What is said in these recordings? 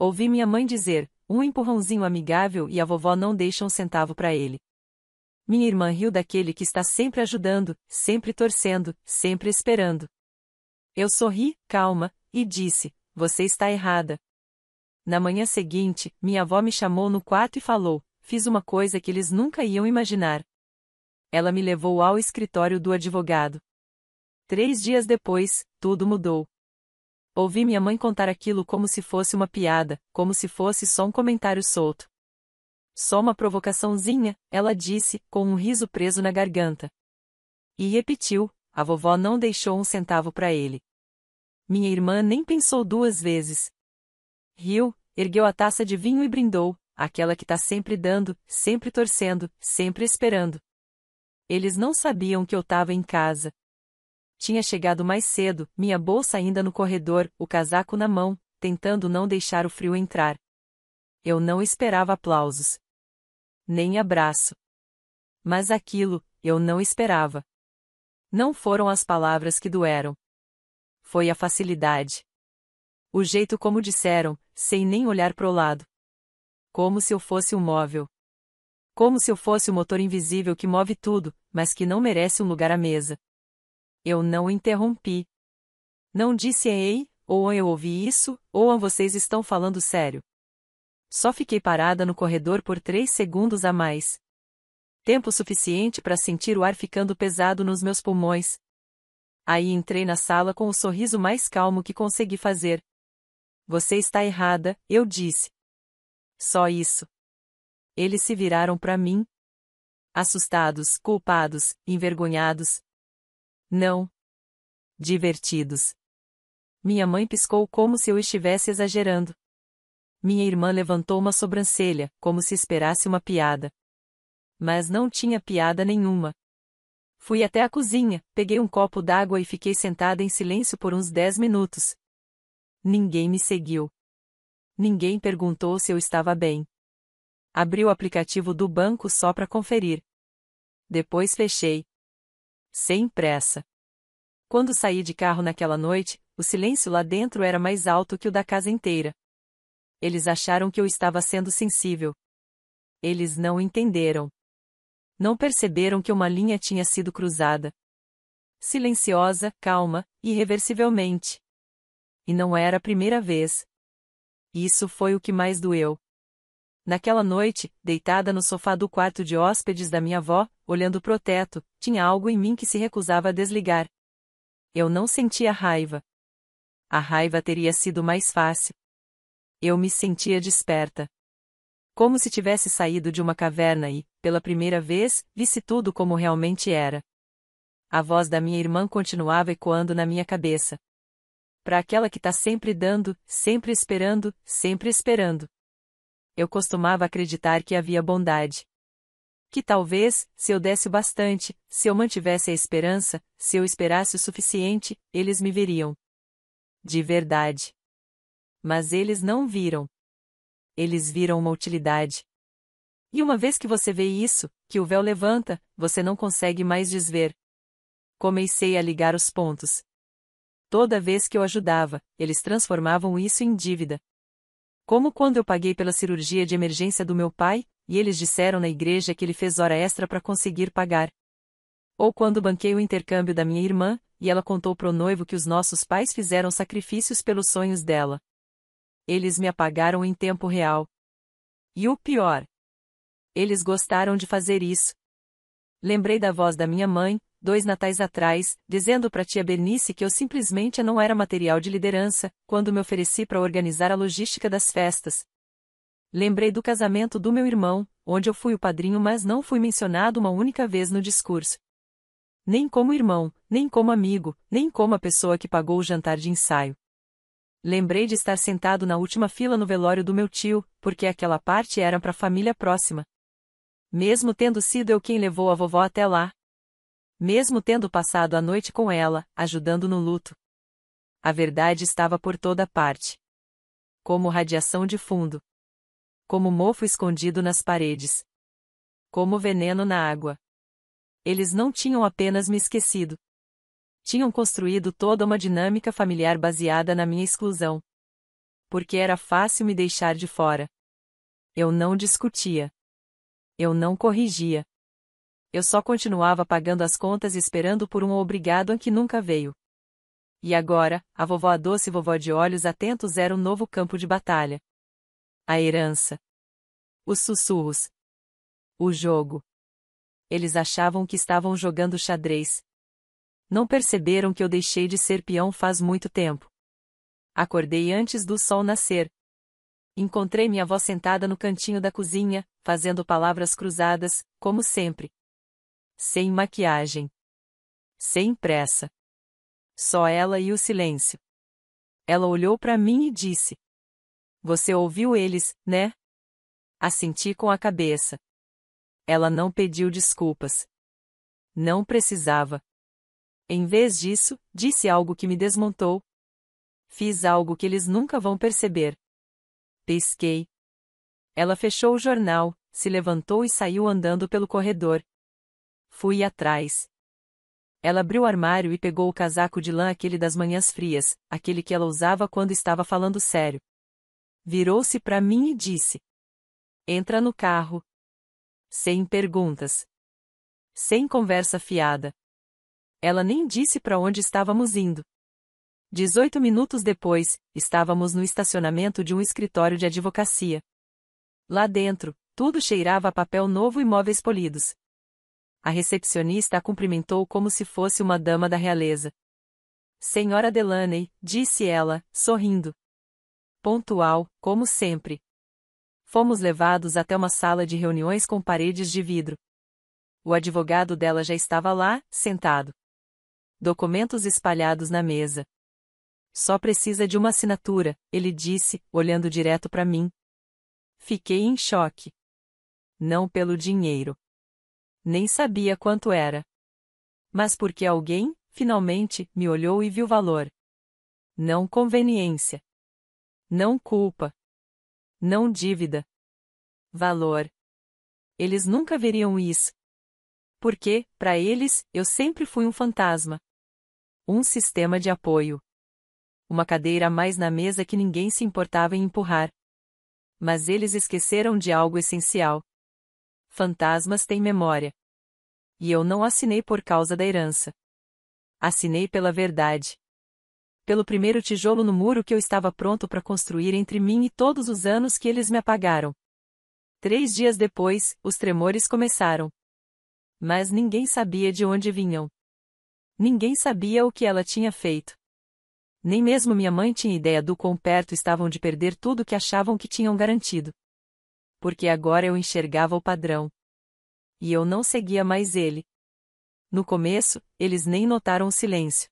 Ouvi minha mãe dizer, um empurrãozinho amigável e a vovó não deixa um centavo para ele. Minha irmã riu daquele que está sempre ajudando, sempre torcendo, sempre esperando. Eu sorri, calma, e disse, você está errada. Na manhã seguinte, minha avó me chamou no quarto e falou, fiz uma coisa que eles nunca iam imaginar. Ela me levou ao escritório do advogado. 3 dias depois, tudo mudou. Ouvi minha mãe contar aquilo como se fosse uma piada, como se fosse só um comentário solto. Só uma provocaçãozinha, ela disse, com um riso preso na garganta. E repetiu, a vovó não deixou um centavo para ele. Minha irmã nem pensou 2 vezes. Riu, ergueu a taça de vinho e brindou, aquela que tá sempre dando, sempre torcendo, sempre esperando. Eles não sabiam que eu estava em casa. Tinha chegado mais cedo, minha bolsa ainda no corredor, o casaco na mão, tentando não deixar o frio entrar. Eu não esperava aplausos. Nem abraço. Mas aquilo, eu não esperava. Não foram as palavras que doeram. Foi a facilidade. O jeito como disseram, sem nem olhar pro lado. Como se eu fosse um móvel. Como se eu fosse o motor invisível que move tudo, mas que não merece um lugar à mesa. Eu não interrompi. Não disse ei, ou eu ouvi isso, ou vocês estão falando sério. Só fiquei parada no corredor por 3 segundos a mais. Tempo suficiente para sentir o ar ficando pesado nos meus pulmões. Aí entrei na sala com o sorriso mais calmo que consegui fazer. Você está errada, eu disse. Só isso. Eles se viraram para mim. Assustados, culpados, envergonhados. Não. Divertidos. Minha mãe piscou como se eu estivesse exagerando. Minha irmã levantou uma sobrancelha, como se esperasse uma piada. Mas não tinha piada nenhuma. Fui até a cozinha, peguei um copo d'água e fiquei sentada em silêncio por uns 10 minutos. Ninguém me seguiu. Ninguém perguntou se eu estava bem. Abri o aplicativo do banco só para conferir. Depois fechei. Sem pressa. Quando saí de carro naquela noite, o silêncio lá dentro era mais alto que o da casa inteira. Eles acharam que eu estava sendo sensível. Eles não entenderam. Não perceberam que uma linha tinha sido cruzada. Silenciosa, calma, irreversivelmente. E não era a primeira vez. Isso foi o que mais doeu. Naquela noite, deitada no sofá do quarto de hóspedes da minha avó, olhando pro teto, tinha algo em mim que se recusava a desligar. Eu não sentia raiva. A raiva teria sido mais fácil. Eu me sentia desperta. Como se tivesse saído de uma caverna e, pela primeira vez, visse tudo como realmente era. A voz da minha irmã continuava ecoando na minha cabeça. Para aquela que tá sempre dando, sempre esperando, sempre esperando. Eu costumava acreditar que havia bondade. Que talvez, se eu desse o bastante, se eu mantivesse a esperança, se eu esperasse o suficiente, eles me veriam. De verdade. Mas eles não viram. Eles viram uma utilidade. E uma vez que você vê isso, que o véu levanta, você não consegue mais desver. Comecei a ligar os pontos. Toda vez que eu ajudava, eles transformavam isso em dívida. Como quando eu paguei pela cirurgia de emergência do meu pai, e eles disseram na igreja que ele fez hora extra para conseguir pagar. Ou quando banquei o intercâmbio da minha irmã, e ela contou pro noivo que os nossos pais fizeram sacrifícios pelos sonhos dela. Eles me apagaram em tempo real. E o pior. Eles gostaram de fazer isso. Lembrei da voz da minha mãe, 2 natais atrás, dizendo para tia Bernice que eu simplesmente não era material de liderança, quando me ofereci para organizar a logística das festas. Lembrei do casamento do meu irmão, onde eu fui o padrinho mas não fui mencionado uma única vez no discurso. Nem como irmão, nem como amigo, nem como a pessoa que pagou o jantar de ensaio. Lembrei de estar sentado na última fila no velório do meu tio, porque aquela parte era para a família próxima. Mesmo tendo sido eu quem levou a vovó até lá. Mesmo tendo passado a noite com ela, ajudando no luto. A verdade estava por toda parte. Como radiação de fundo. Como mofo escondido nas paredes. Como veneno na água. Eles não tinham apenas me esquecido. Tinham construído toda uma dinâmica familiar baseada na minha exclusão. porque era fácil me deixar de fora. Eu não discutia. Eu não corrigia. Eu só continuava pagando as contas e esperando por um obrigado que nunca veio. E agora, a vovó a doce vovó de olhos atentos era um novo campo de batalha. A herança. Os sussurros. O jogo. Eles achavam que estavam jogando xadrez. Não perceberam que eu deixei de ser peão faz muito tempo. Acordei antes do sol nascer. Encontrei minha avó sentada no cantinho da cozinha, fazendo palavras cruzadas, como sempre. Sem maquiagem. Sem pressa. Só ela e o silêncio. Ela olhou para mim e disse: "Você ouviu eles, né?" Assenti com a cabeça. Ela não pediu desculpas. Não precisava. Em vez disso, disse algo que me desmontou. Fiz algo que eles nunca vão perceber. Pisquei. Ela fechou o jornal, se levantou e saiu andando pelo corredor. Fui atrás. Ela abriu o armário e pegou o casaco de lã, aquele das manhãs frias, aquele que ela usava quando estava falando sério. Virou-se para mim e disse: "Entra no carro." Sem perguntas. Sem conversa fiada. Ela nem disse para onde estávamos indo. 18 minutos depois, estávamos no estacionamento de um escritório de advocacia. Lá dentro, tudo cheirava a papel novo e móveis polidos. A recepcionista a cumprimentou como se fosse uma dama da realeza. "Senhora Delaney", disse ela, sorrindo. Pontual, como sempre. Fomos levados até uma sala de reuniões com paredes de vidro. O advogado dela já estava lá, sentado. Documentos espalhados na mesa. "Só precisa de uma assinatura", ele disse, olhando direto para mim. Fiquei em choque. Não pelo dinheiro. Nem sabia quanto era. Mas porque alguém, finalmente, me olhou e viu valor. Não conveniência. Não culpa. Não dívida. Valor. Eles nunca veriam isso. Porque, para eles, eu sempre fui um fantasma. Um sistema de apoio. Uma cadeira a mais na mesa que ninguém se importava em empurrar. Mas eles esqueceram de algo essencial. Fantasmas têm memória. E eu não assinei por causa da herança. Assinei pela verdade. Pelo primeiro tijolo no muro que eu estava pronto para construir entre mim e todos os anos que eles me apagaram. 3 dias depois, os tremores começaram. Mas ninguém sabia de onde vinham. Ninguém sabia o que ela tinha feito. Nem mesmo minha mãe tinha ideia do quão perto estavam de perder tudo que achavam que tinham garantido. Porque agora eu enxergava o padrão. E eu não seguia mais ele. No começo, eles nem notaram o silêncio.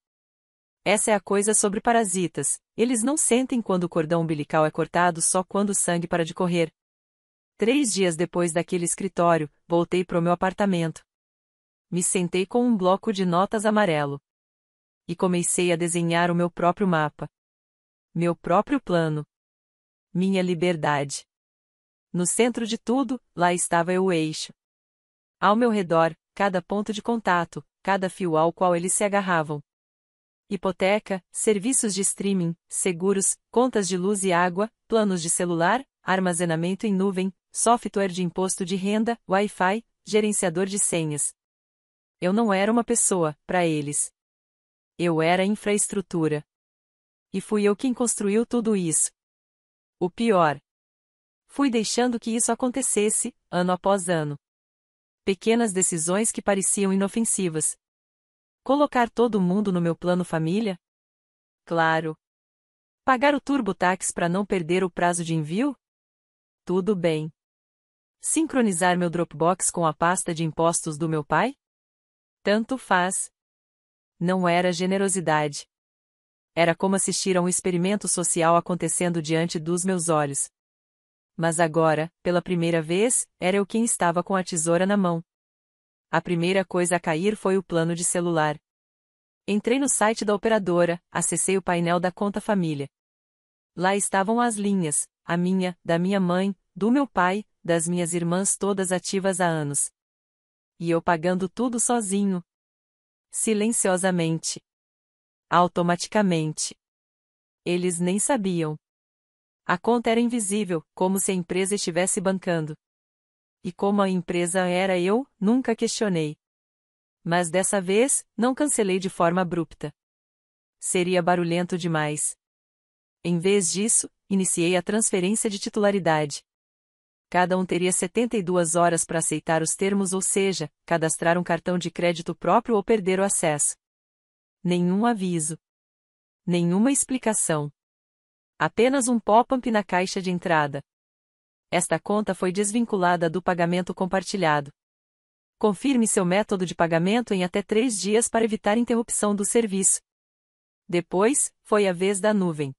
Essa é a coisa sobre parasitas, eles não sentem quando o cordão umbilical é cortado, só quando o sangue para de correr. 3 dias depois daquele escritório, voltei pro meu apartamento. Me sentei com um bloco de notas amarelo. E comecei a desenhar o meu próprio mapa. Meu próprio plano. Minha liberdade. No centro de tudo, lá estava eu, o eixo. Ao meu redor, cada ponto de contato, cada fio ao qual eles se agarravam. Hipoteca, serviços de streaming, seguros, contas de luz e água, planos de celular, armazenamento em nuvem, software de imposto de renda, Wi-Fi, gerenciador de senhas. Eu não era uma pessoa, para eles. Eu era infraestrutura. E fui eu quem construiu tudo isso. O pior. Fui deixando que isso acontecesse, ano após ano. Pequenas decisões que pareciam inofensivas. Colocar todo mundo no meu plano família? Claro. Pagar o TurboTax para não perder o prazo de envio? Tudo bem. Sincronizar meu Dropbox com a pasta de impostos do meu pai? Tanto faz. Não era generosidade. Era como assistir a um experimento social acontecendo diante dos meus olhos. Mas agora, pela primeira vez, era eu quem estava com a tesoura na mão. A primeira coisa a cair foi o plano de celular. Entrei no site da operadora, acessei o painel da conta família. Lá estavam as linhas, a minha, da minha mãe, do meu pai, das minhas irmãs, todas ativas há anos. E eu pagando tudo sozinho. Silenciosamente. Automaticamente. Eles nem sabiam. A conta era invisível, como se a empresa estivesse bancando. E como a empresa era eu, nunca questionei. Mas dessa vez, não cancelei de forma abrupta. Seria barulhento demais. Em vez disso, iniciei a transferência de titularidade. Cada um teria 72 horas para aceitar os termos, ou seja, cadastrar um cartão de crédito próprio ou perder o acesso. Nenhum aviso. Nenhuma explicação. Apenas um pop-up na caixa de entrada. Esta conta foi desvinculada do pagamento compartilhado. Confirme seu método de pagamento em até 3 dias para evitar interrupção do serviço. Depois, foi a vez da nuvem.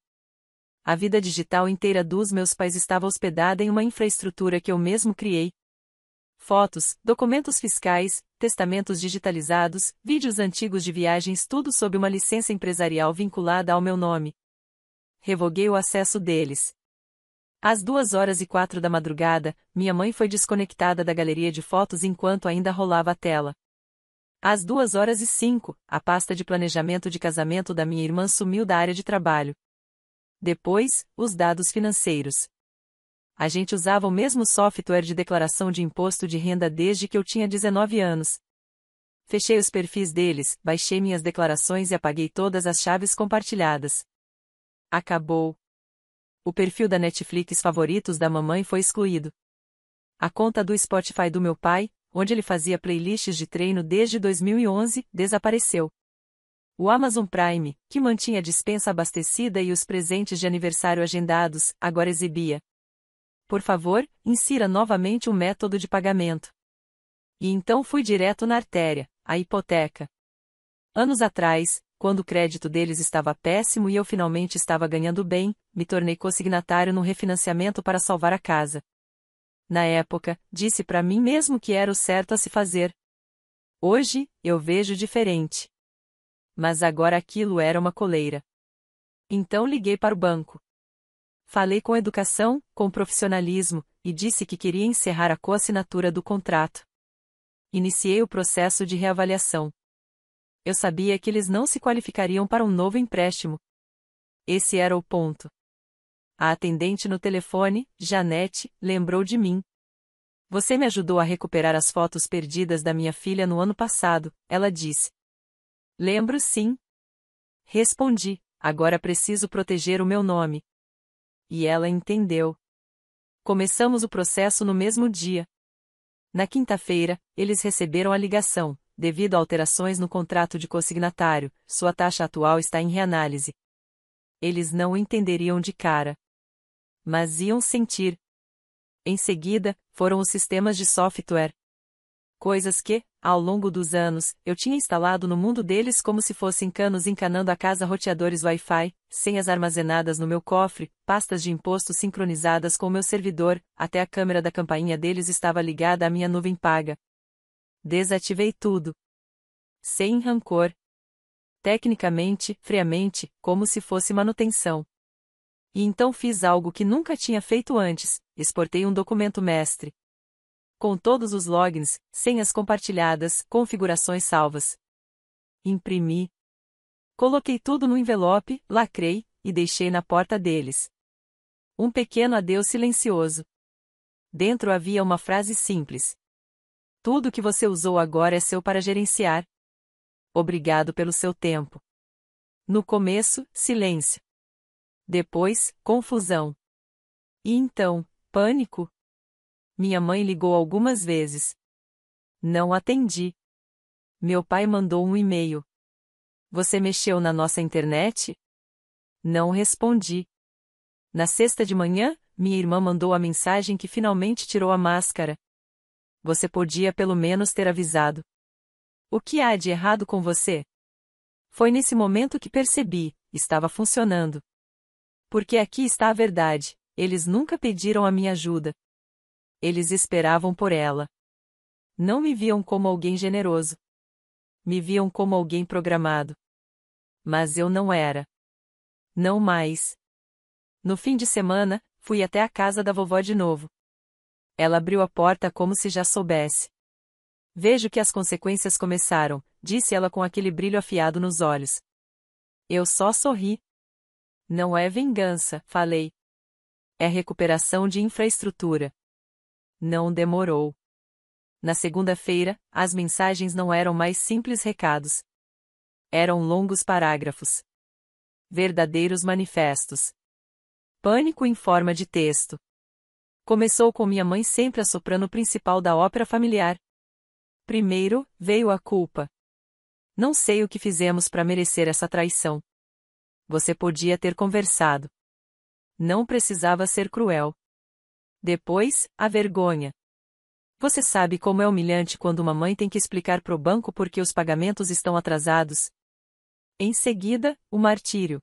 A vida digital inteira dos meus pais estava hospedada em uma infraestrutura que eu mesmo criei. Fotos, documentos fiscais, testamentos digitalizados, vídeos antigos de viagens, tudo sob uma licença empresarial vinculada ao meu nome. Revoguei o acesso deles. Às 2h04 da madrugada, minha mãe foi desconectada da galeria de fotos enquanto ainda rolava a tela. Às 2h05, a pasta de planejamento de casamento da minha irmã sumiu da área de trabalho. Depois, os dados financeiros. A gente usava o mesmo software de declaração de imposto de renda desde que eu tinha 19 anos. Fechei os perfis deles, baixei minhas declarações e apaguei todas as chaves compartilhadas. Acabou. O perfil da Netflix favoritos da mamãe foi excluído. A conta do Spotify do meu pai, onde ele fazia playlists de treino desde 2011, desapareceu. O Amazon Prime, que mantinha a despensa abastecida e os presentes de aniversário agendados, agora exibia: por favor, insira novamente o método de pagamento. E então fui direto na artéria, a hipoteca. Anos atrás, quando o crédito deles estava péssimo e eu finalmente estava ganhando bem, me tornei consignatário num refinanciamento para salvar a casa. Na época, disse para mim mesmo que era o certo a se fazer. Hoje, eu vejo diferente. Mas agora aquilo era uma coleira. Então liguei para o banco. Falei com educação, com profissionalismo, e disse que queria encerrar a coassinatura do contrato. Iniciei o processo de reavaliação. Eu sabia que eles não se qualificariam para um novo empréstimo. Esse era o ponto. A atendente no telefone, Janete, lembrou de mim. Você me ajudou a recuperar as fotos perdidas da minha filha no ano passado, ela disse. Lembro, sim. Respondi, agora preciso proteger o meu nome. E ela entendeu. Começamos o processo no mesmo dia. Na quinta-feira, eles receberam a ligação: devido a alterações no contrato de consignatário, sua taxa atual está em reanálise. Eles não entenderiam de cara. Mas iam sentir. Em seguida, foram os sistemas de software. Coisas que, ao longo dos anos, eu tinha instalado no mundo deles como se fossem canos encanando a casa, roteadores Wi-Fi, senhas armazenadas no meu cofre, pastas de imposto sincronizadas com o meu servidor, até a câmera da campainha deles estava ligada à minha nuvem paga. Desativei tudo. Sem rancor. Tecnicamente, friamente, como se fosse manutenção. E então fiz algo que nunca tinha feito antes: exportei um documento mestre. Com todos os logins, senhas compartilhadas, configurações salvas. Imprimi. Coloquei tudo no envelope, lacrei, e deixei na porta deles. Um pequeno adeus silencioso. Dentro havia uma frase simples: tudo que você usou agora é seu para gerenciar. Obrigado pelo seu tempo. No começo, silêncio. Depois, confusão. E então, pânico. Minha mãe ligou algumas vezes. Não atendi. Meu pai mandou um e-mail. Você mexeu na nossa internet? Não respondi. Na sexta de manhã, minha irmã mandou a mensagem que finalmente tirou a máscara. Você podia pelo menos ter avisado. O que há de errado com você? Foi nesse momento que percebi: estava funcionando. Porque aqui está a verdade: eles nunca pediram a minha ajuda. Eles esperavam por ela. Não me viam como alguém generoso. Me viam como alguém programado. Mas eu não era. Não mais. No fim de semana, fui até a casa da vovó de novo. Ela abriu a porta como se já soubesse. Vejo que as consequências começaram, disse ela com aquele brilho afiado nos olhos. Eu só sorri. Não é vingança, falei. É recuperação de infraestrutura. Não demorou. Na segunda-feira, as mensagens não eram mais simples recados. Eram longos parágrafos. Verdadeiros manifestos. Pânico em forma de texto. Começou com minha mãe sempre a soprano principal da ópera familiar. Primeiro, veio a culpa. Não sei o que fizemos para merecer essa traição. Você podia ter conversado. Não precisava ser cruel. Depois, a vergonha. Você sabe como é humilhante quando uma mãe tem que explicar pro banco por que os pagamentos estão atrasados? Em seguida, o martírio.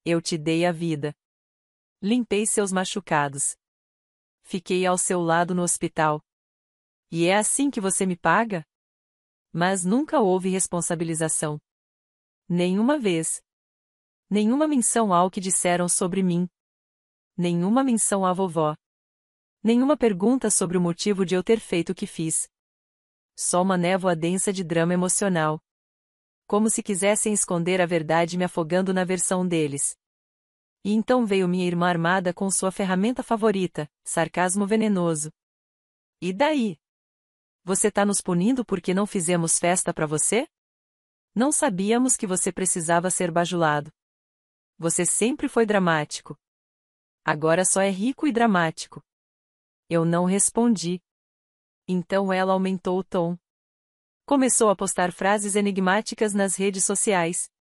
Eu te dei a vida. Limpei seus machucados. Fiquei ao seu lado no hospital. E é assim que você me paga? Mas nunca houve responsabilização. Nenhuma vez. Nenhuma menção ao que disseram sobre mim. Nenhuma menção à vovó. Nenhuma pergunta sobre o motivo de eu ter feito o que fiz. Só uma névoa densa de drama emocional. Como se quisessem esconder a verdade me afogando na versão deles. E então veio minha irmã armada com sua ferramenta favorita, sarcasmo venenoso. E daí? Você tá nos punindo porque não fizemos festa pra você? Não sabíamos que você precisava ser bajulado. Você sempre foi dramático. Agora só é rico e dramático. Eu não respondi. Então ela aumentou o tom. Começou a postar frases enigmáticas nas redes sociais.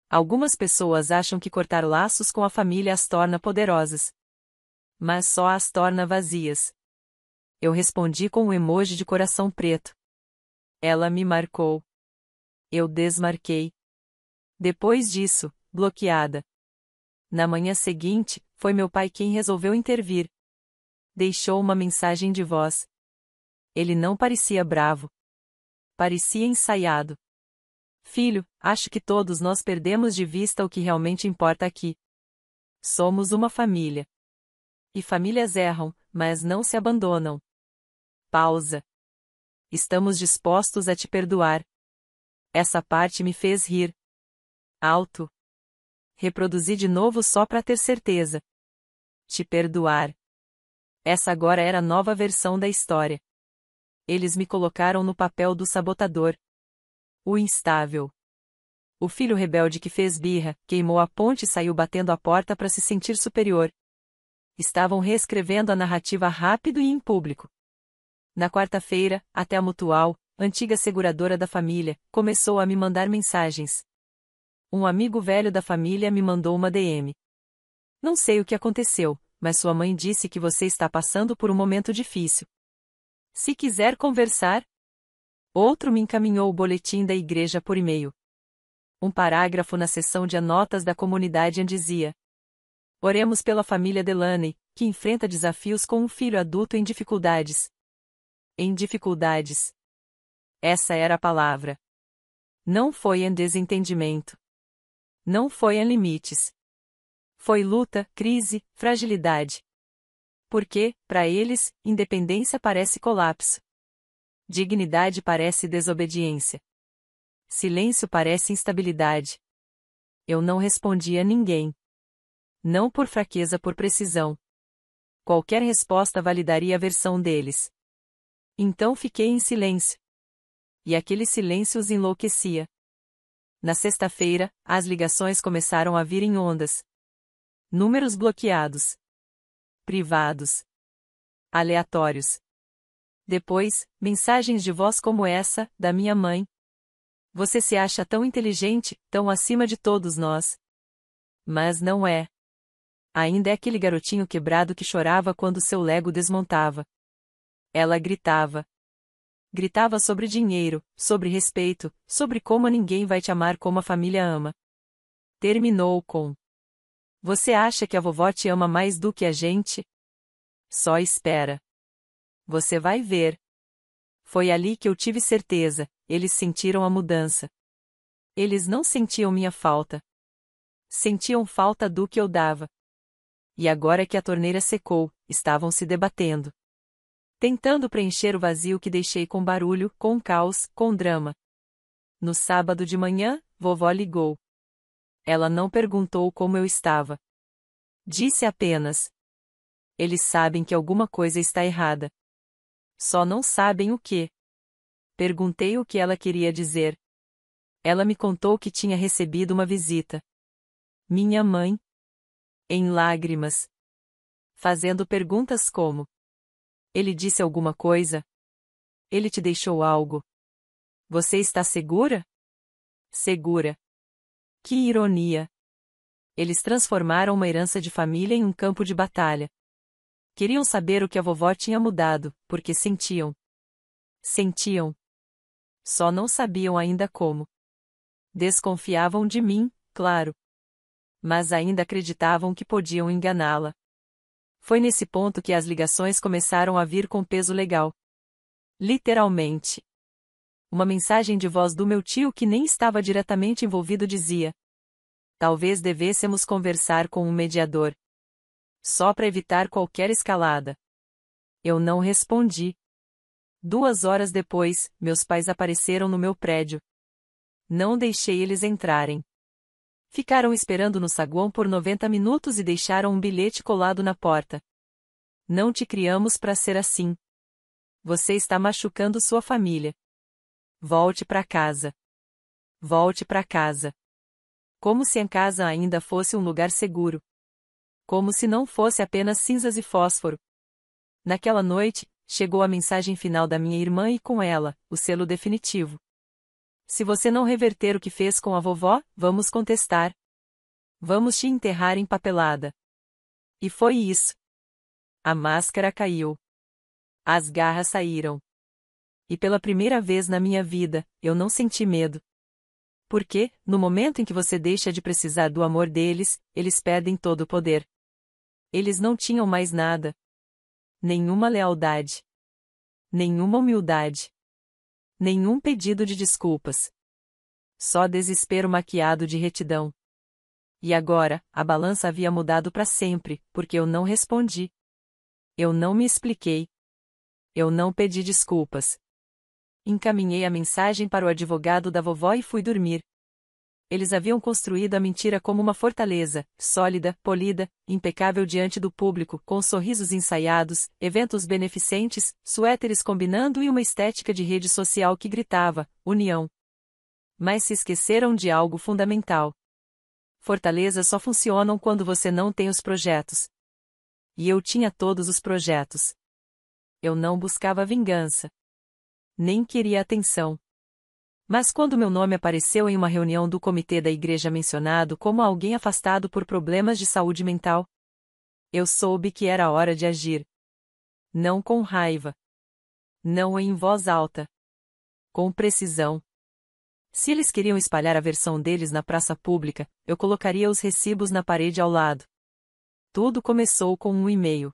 Algumas pessoas acham que cortar laços com a família as torna poderosas. Mas só as torna vazias. Eu respondi com um emoji de coração preto. Ela me marcou. Eu desmarquei. Depois disso, bloqueada. Na manhã seguinte, foi meu pai quem resolveu intervir. Deixou uma mensagem de voz. Ele não parecia bravo. Parecia ensaiado. Filho, acho que todos nós perdemos de vista o que realmente importa aqui. Somos uma família. E famílias erram, mas não se abandonam. Pausa. Estamos dispostos a te perdoar. Essa parte me fez rir. Alto. Reproduzi de novo só para ter certeza. Te perdoar. Essa agora era a nova versão da história. Eles me colocaram no papel do sabotador. O instável. O filho rebelde que fez birra, queimou a ponte e saiu batendo a porta para se sentir superior. Estavam reescrevendo a narrativa rápido e em público. Na quarta-feira, até a Mutual, antiga seguradora da família, começou a me mandar mensagens. Um amigo velho da família me mandou uma DM. Não sei o que aconteceu, mas sua mãe disse que você está passando por um momento difícil. Se quiser conversar. Outro me encaminhou o boletim da igreja por e-mail. Um parágrafo na seção de anotas da comunidade dizia: Oremos pela família Delaney, que enfrenta desafios com um filho adulto em dificuldades. Em dificuldades. Essa era a palavra. Não foi em desentendimento. Não foi em limites. Foi luta, crise, fragilidade. Porque, para eles, independência parece colapso. Dignidade parece desobediência. Silêncio parece instabilidade. Eu não respondi a ninguém. Não por fraqueza, por precisão. Qualquer resposta validaria a versão deles. Então fiquei em silêncio. E aquele silêncio os enlouquecia. Na sexta-feira, as ligações começaram a vir em ondas. Números bloqueados. Privados. Aleatórios. Depois, mensagens de voz como essa, da minha mãe. Você se acha tão inteligente, tão acima de todos nós. Mas não é. Ainda é aquele garotinho quebrado que chorava quando seu Lego desmontava. Ela gritava. Gritava sobre dinheiro, sobre respeito, sobre como ninguém vai te amar como a família ama. Terminou com: Você acha que a vovó te ama mais do que a gente? Só espera. Você vai ver. Foi ali que eu tive certeza, eles sentiram a mudança. Eles não sentiam minha falta. Sentiam falta do que eu dava. E agora que a torneira secou, estavam se debatendo. Tentando preencher o vazio que deixei com barulho, com caos, com drama. No sábado de manhã, vovó ligou. Ela não perguntou como eu estava. Disse apenas: Eles sabem que alguma coisa está errada. Só não sabem o que. Perguntei o que ela queria dizer. Ela me contou que tinha recebido uma visita. Minha mãe. Em lágrimas. Fazendo perguntas como: ele disse alguma coisa? Ele te deixou algo? Você está segura? Segura. Que ironia. Eles transformaram uma herança de família em um campo de batalha. Queriam saber o que a vovó tinha mudado, porque sentiam. Sentiam. Só não sabiam ainda como. Desconfiavam de mim, claro. Mas ainda acreditavam que podiam enganá-la. Foi nesse ponto que as ligações começaram a vir com peso legal. Literalmente. Uma mensagem de voz do meu tio que nem estava diretamente envolvido dizia: talvez devêssemos conversar com um mediador. Só para evitar qualquer escalada. Eu não respondi. 2 horas depois, meus pais apareceram no meu prédio. Não deixei eles entrarem. Ficaram esperando no saguão por 90 minutos e deixaram um bilhete colado na porta. Não te criamos para ser assim. Você está machucando sua família. Volte para casa. Volte para casa. Como se a casa ainda fosse um lugar seguro. Como se não fosse apenas cinzas e fósforo. Naquela noite, chegou a mensagem final da minha irmã e com ela, o selo definitivo. Se você não reverter o que fez com a vovó, vamos contestar. Vamos te enterrar empapelada. E foi isso. A máscara caiu. As garras saíram. E pela primeira vez na minha vida, eu não senti medo. Porque, no momento em que você deixa de precisar do amor deles, eles perdem todo o poder. Eles não tinham mais nada. Nenhuma lealdade. Nenhuma humildade. Nenhum pedido de desculpas. Só desespero maquiado de retidão. E agora, a balança havia mudado para sempre, porque eu não respondi. Eu não me expliquei. Eu não pedi desculpas. Encaminhei a mensagem para o advogado da vovó e fui dormir. Eles haviam construído a mentira como uma fortaleza, sólida, polida, impecável diante do público, com sorrisos ensaiados, eventos beneficentes, suéteres combinando e uma estética de rede social que gritava: união. Mas se esqueceram de algo fundamental. Fortalezas só funcionam quando você não tem os projetos. E eu tinha todos os projetos. Eu não buscava vingança. Nem queria atenção. Mas quando meu nome apareceu em uma reunião do comitê da igreja mencionado como alguém afastado por problemas de saúde mental, eu soube que era hora de agir. Não com raiva. Não em voz alta. Com precisão. Se eles queriam espalhar a versão deles na praça pública, eu colocaria os recibos na parede ao lado. Tudo começou com um e-mail.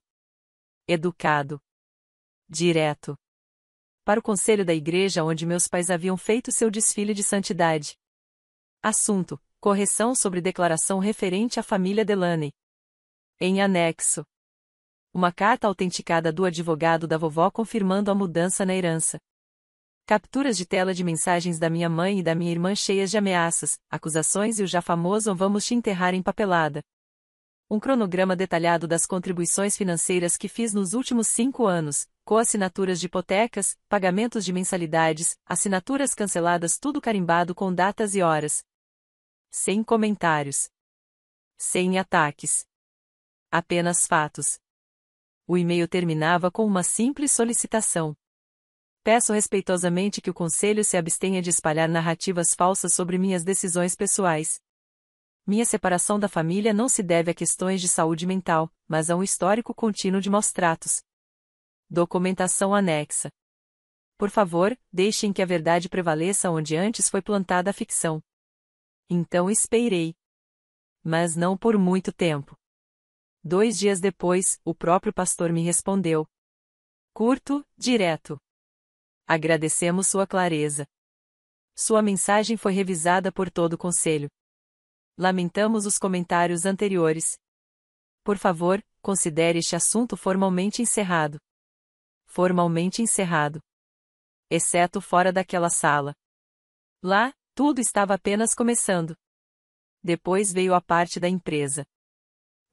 Educado. Direto. Para o conselho da igreja onde meus pais haviam feito seu desfile de santidade. Assunto: correção sobre declaração referente à família Delaney. Em anexo. Uma carta autenticada do advogado da vovó confirmando a mudança na herança. Capturas de tela de mensagens da minha mãe e da minha irmã cheias de ameaças, acusações e o já famoso "vamos te enterrar empapelada". Um cronograma detalhado das contribuições financeiras que fiz nos últimos 5 anos, coassinaturas de hipotecas, pagamentos de mensalidades, assinaturas canceladas, tudo carimbado com datas e horas. Sem comentários. Sem ataques. Apenas fatos. O e-mail terminava com uma simples solicitação. Peço respeitosamente que o Conselho se abstenha de espalhar narrativas falsas sobre minhas decisões pessoais. Minha separação da família não se deve a questões de saúde mental, mas a um histórico contínuo de maus-tratos. Documentação anexa. Por favor, deixem que a verdade prevaleça onde antes foi plantada a ficção. Então esperei. Mas não por muito tempo. 2 dias depois, o próprio pastor me respondeu. Curto, direto. Agradecemos sua clareza. Sua mensagem foi revisada por todo o conselho. Lamentamos os comentários anteriores. Por favor, considere este assunto formalmente encerrado. Formalmente encerrado. Exceto fora daquela sala. Lá, tudo estava apenas começando. Depois veio a parte da empresa.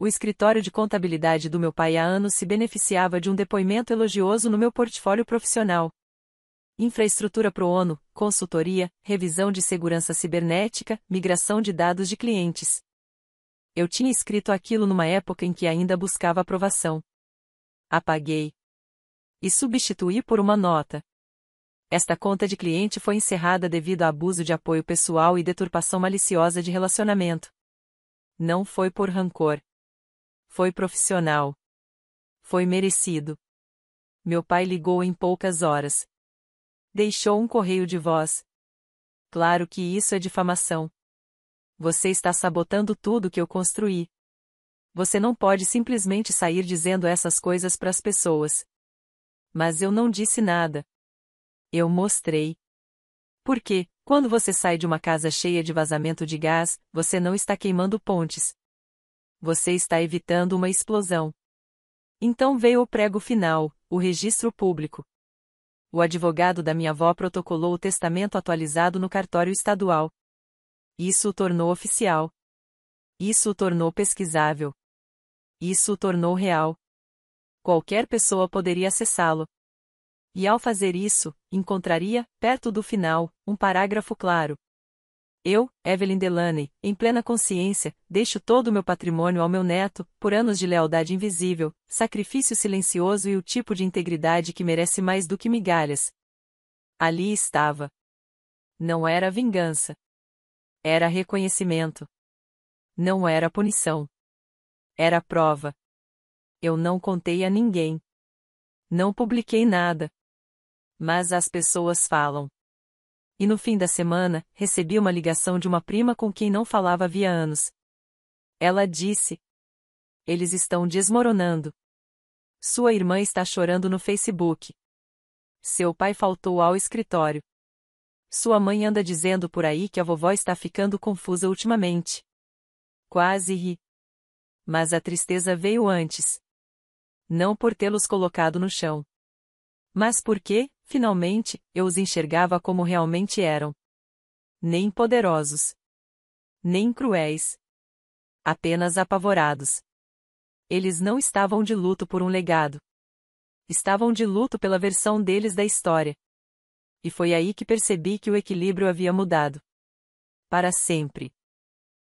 O escritório de contabilidade do meu pai há anos se beneficiava de um depoimento elogioso no meu portfólio profissional. Infraestrutura pro ONU, consultoria, revisão de segurança cibernética, migração de dados de clientes. Eu tinha escrito aquilo numa época em que ainda buscava aprovação. Apaguei. E substituí por uma nota. Esta conta de cliente foi encerrada devido a abuso de apoio pessoal e deturpação maliciosa de relacionamento. Não foi por rancor. Foi profissional. Foi merecido. Meu pai ligou em poucas horas. Deixou um correio de voz. Claro que isso é difamação. Você está sabotando tudo que eu construí. Você não pode simplesmente sair dizendo essas coisas para as pessoas. Mas eu não disse nada. Eu mostrei. Porque, quando você sai de uma casa cheia de vazamento de gás, você não está queimando pontes. Você está evitando uma explosão. Então veio o prego final, o registro público. O advogado da minha avó protocolou o testamento atualizado no cartório estadual. Isso o tornou oficial. Isso o tornou pesquisável. Isso o tornou real. Qualquer pessoa poderia acessá-lo. E ao fazer isso, encontraria, perto do final, um parágrafo claro. Eu, Evelyn Delaney, em plena consciência, deixo todo o meu patrimônio ao meu neto, por anos de lealdade invisível, sacrifício silencioso e o tipo de integridade que merece mais do que migalhas. Ali estava. Não era vingança. Era reconhecimento. Não era punição. Era prova. Eu não contei a ninguém. Não publiquei nada. Mas as pessoas falam. E no fim da semana, recebi uma ligação de uma prima com quem não falava havia anos. Ela disse: eles estão desmoronando. Sua irmã está chorando no Facebook. Seu pai faltou ao escritório. Sua mãe anda dizendo por aí que a vovó está ficando confusa ultimamente. Quase ri. Mas a tristeza veio antes. Não por tê-los colocado no chão. Mas porque, finalmente, eu os enxergava como realmente eram. Nem poderosos. Nem cruéis. Apenas apavorados. Eles não estavam de luto por um legado. Estavam de luto pela versão deles da história. E foi aí que percebi que o equilíbrio havia mudado. Para sempre.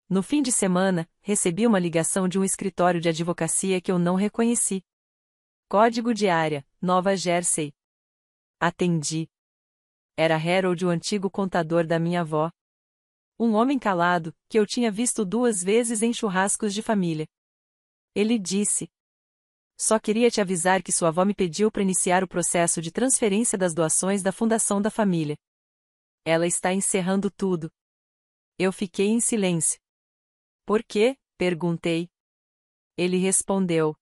No fim de semana, recebi uma ligação de um escritório de advocacia que eu não reconheci. Código de área, Nova Jersey. Atendi. Era Harold, o antigo contador da minha avó. Um homem calado, que eu tinha visto 2 vezes em churrascos de família. Ele disse: só queria te avisar que sua avó me pediu para iniciar o processo de transferência das doações da fundação da família. Ela está encerrando tudo. Eu fiquei em silêncio. Por quê? Perguntei. Ele respondeu.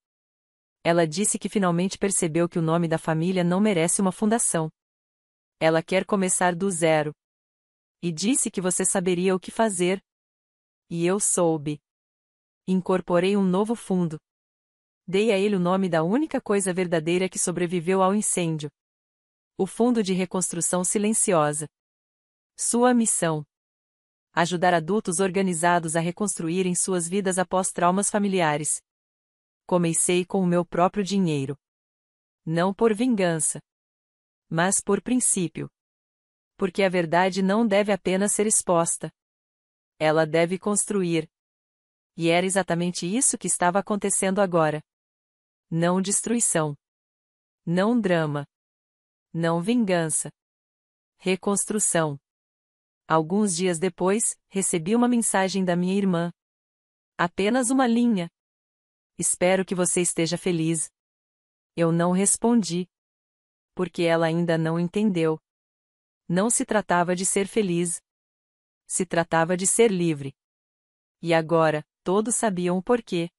Ela disse que finalmente percebeu que o nome da família não merece uma fundação. Ela quer começar do zero. E disse que você saberia o que fazer. E eu soube. Incorporei um novo fundo. Dei a ele o nome da única coisa verdadeira que sobreviveu ao incêndio. O Fundo de Reconstrução Silenciosa. Sua missão: ajudar adultos organizados a reconstruírem suas vidas após traumas familiares. Comecei com o meu próprio dinheiro. Não por vingança. Mas por princípio. Porque a verdade não deve apenas ser exposta. Ela deve construir. E era exatamente isso que estava acontecendo agora. Não destruição. Não drama. Não vingança. Reconstrução. Alguns dias depois, recebi uma mensagem da minha irmã. Apenas uma linha. Espero que você esteja feliz. Eu não respondi. Porque ela ainda não entendeu. Não se tratava de ser feliz. Se tratava de ser livre. E agora, todos sabiam o porquê.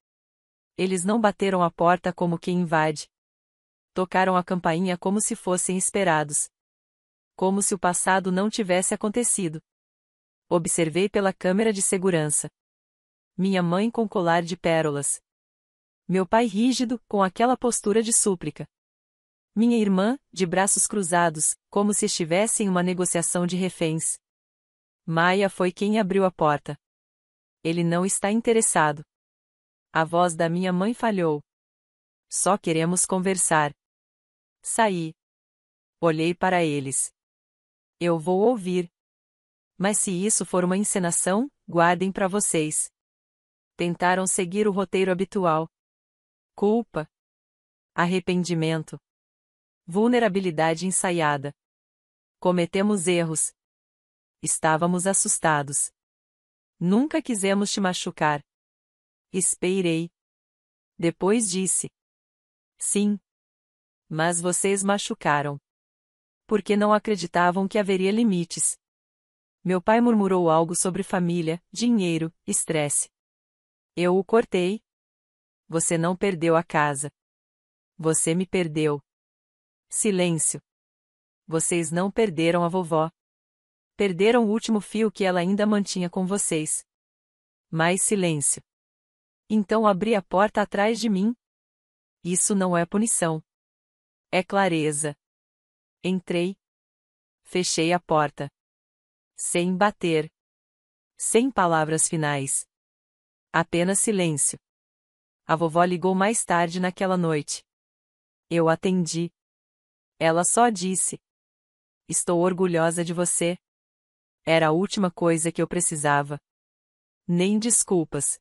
Eles não bateram a porta como quem invade. Tocaram a campainha como se fossem esperados. Como se o passado não tivesse acontecido. Observei pela câmera de segurança. Minha mãe com colar de pérolas. Meu pai rígido, com aquela postura de súplica. Minha irmã, de braços cruzados, como se estivesse em uma negociação de reféns. Maia foi quem abriu a porta. Ele não está interessado. A voz da minha mãe falhou. Só queremos conversar. Saí. Olhei para eles. Eu vou ouvir. Mas se isso for uma encenação, guardem para vocês. Tentaram seguir o roteiro habitual. Culpa. Arrependimento. Vulnerabilidade ensaiada. Cometemos erros. Estávamos assustados. Nunca quisemos te machucar. Esperei. Depois disse. Sim. Mas vocês machucaram. Porque não acreditavam que haveria limites. Meu pai murmurou algo sobre família, dinheiro, estresse. Eu o cortei. Você não perdeu a casa. Você me perdeu. Silêncio. Vocês não perderam a vovó. Perderam o último fio que ela ainda mantinha com vocês. Mais silêncio. Então abri a porta atrás de mim. Isso não é punição. É clareza. Entrei. Fechei a porta. Sem bater. Sem palavras finais. Apenas silêncio. A vovó ligou mais tarde naquela noite. Eu atendi. Ela só disse: Estou orgulhosa de você. Era a última coisa que eu precisava. Nem desculpas.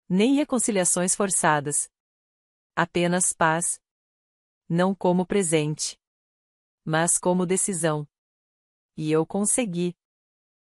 Nem reconciliações forçadas. Apenas paz. Não como presente, mas como decisão. E eu consegui.